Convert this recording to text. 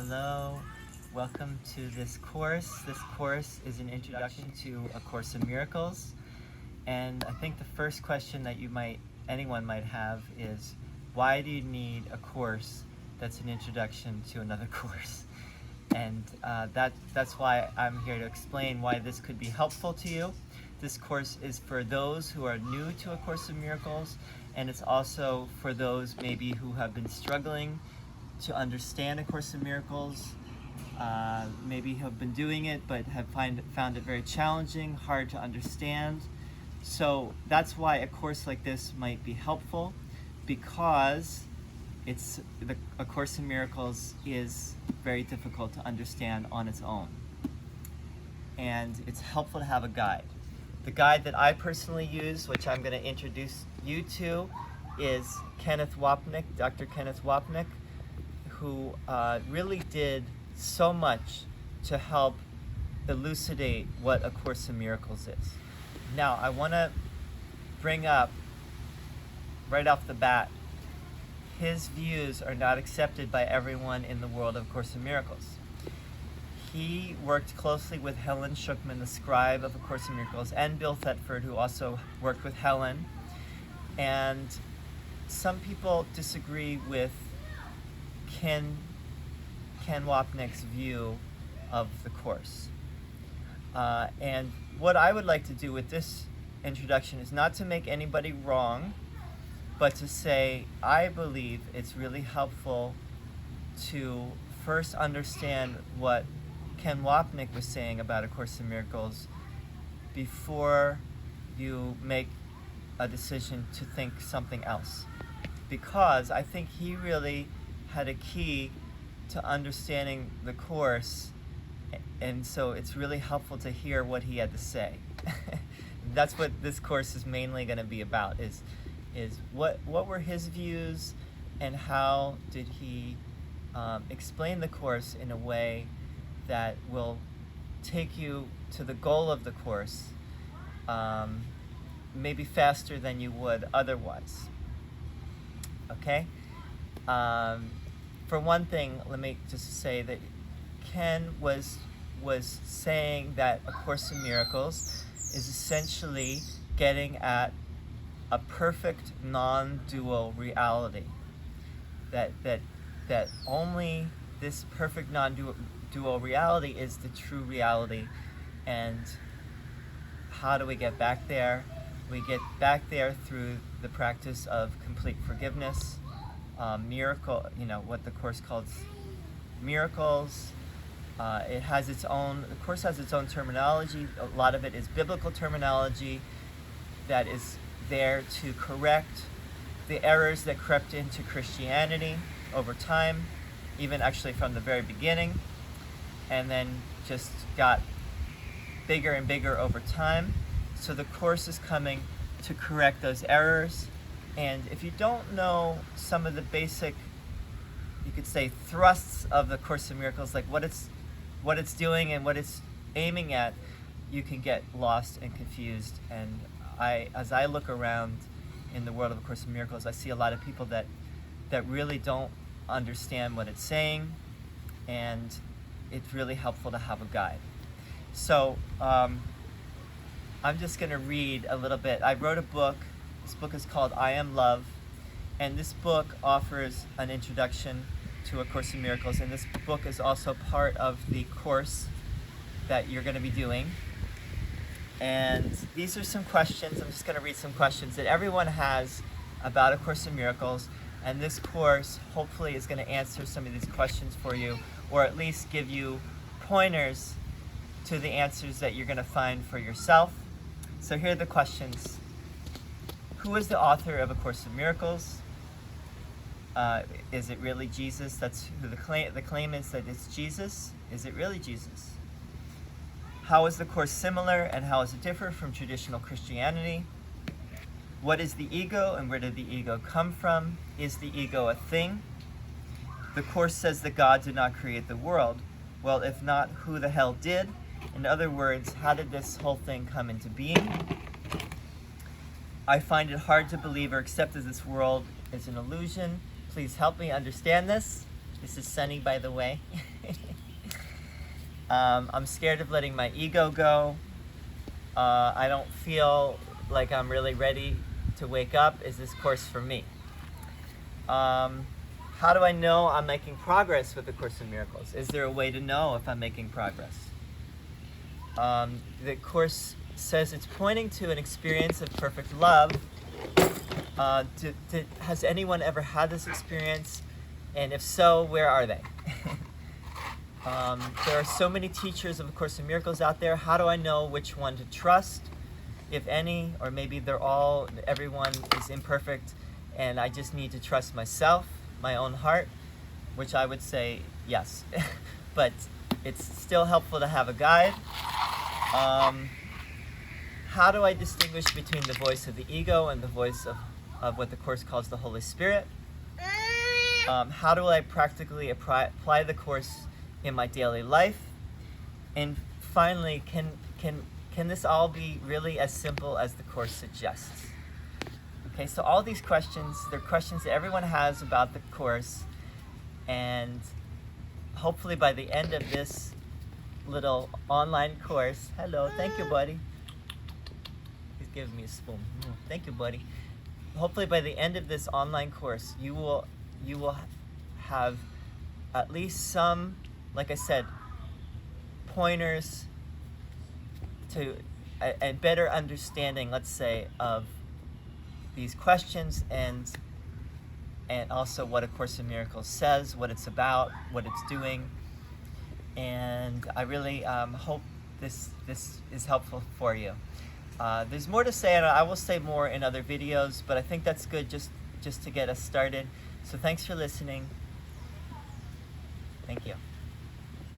Hello, welcome to this course. This course is an introduction to A Course in Miracles. And I think the first question that anyone might have is, why do you need a course that's an introduction to another course? And that's why I'm here to explain why this could be helpful to you. This course is for those who are new to A Course in Miracles, and it's also for those maybe who have been struggling to understand A Course in Miracles, maybe have been doing it but have found it very challenging, hard to understand. So that's why a course like this might be helpful, because A Course in Miracles is very difficult to understand on its own. And it's helpful to have a guide. The guide that I personally use, which I'm going to introduce you to, is Dr. Kenneth Wapnick, who really did so much to help elucidate what A Course in Miracles is. Now, I want to bring up, right off the bat, his views are not accepted by everyone in the world of A Course in Miracles. He worked closely with Helen Schuckman, the scribe of A Course in Miracles, and Bill Thetford, who also worked with Helen. And some people disagree with Ken Wapnick's view of the course. And what I would like to do with this introduction is not to make anybody wrong, but to say I believe it's really helpful to first understand what Ken Wapnick was saying about A Course in Miracles before you make a decision to think something else. Because I think he really had a key to understanding the course, and so it's really helpful to hear what he had to say. That's what this course is mainly going to be about, is what were his views, and how did he explain the course in a way that will take you to the goal of the course, maybe faster than you would otherwise. Okay? For one thing, let me just say that Ken was saying that A Course in Miracles is essentially getting at a perfect non-dual reality. That only this perfect non-dual reality is the true reality. And how do we get back there? We get back there through the practice of complete forgiveness, miracle, what the Course calls miracles. The Course has its own terminology. A lot of it is biblical terminology that is there to correct the errors that crept into Christianity over time, even actually from the very beginning, and then just got bigger and bigger over time. So the Course is coming to correct those errors. And if you don't know some of the basic, you could say, thrusts of the Course in Miracles, like what it's doing and what it's aiming at, you can get lost and confused. And as I look around in the world of A Course in Miracles, I see a lot of people that really don't understand what it's saying, and it's really helpful to have a guide. So I'm just going to read a little bit. I wrote a book. This book is called I Am Love, and this book offers an introduction to A Course in Miracles, and this book is also part of the course that you're going to be doing. And these are some questions. I'm just going to read some questions that everyone has about A Course in Miracles, and this course hopefully is going to answer some of these questions for you, or at least give you pointers to the answers that you're going to find for yourself. So here are the questions. Who is the author of A Course in Miracles? Is it really Jesus? That's who the claim is, that it's Jesus. Is it really Jesus? How is the Course similar, and how does it differ from traditional Christianity? What is the ego, and where did the ego come from? Is the ego a thing? The Course says that God did not create the world. Well, if not, who the hell did? In other words, how did this whole thing come into being? I find it hard to believe or accept that this world is an illusion. Please help me understand this. This is Sunny, by the way. I'm scared of letting my ego go. I don't feel like I'm really ready to wake up. Is this course for me? How do I know I'm making progress with the Course in Miracles? Is there a way to know if I'm making progress? The Course says it's pointing to an experience of perfect love. Has anyone ever had this experience? And if so, where are they? There are so many teachers of A Course in Miracles out there. How do I know which one to trust, if any? Or maybe everyone is imperfect and I just need to trust myself, my own heart, which I would say yes. But it's still helpful to have a guide. How do I distinguish between the voice of the ego and the voice of what the Course calls the Holy Spirit? How do I practically apply the Course in my daily life? And finally, can this all be really as simple as the Course suggests? Okay, so all these questions, they're questions that everyone has about the Course, and hopefully by the end of this little online course, hello, thank you, buddy. He's giving me a spoon. Thank you, buddy. Hopefully by the end of this online course, you will have at least some, like I said, pointers to a better understanding, let's say, of these questions and also what A Course in Miracles says, what it's about, what it's doing. And I really hope this is helpful for you. There's more to say, and I will say more in other videos, but I think that's good just to get us started. So thanks for listening. Thank you.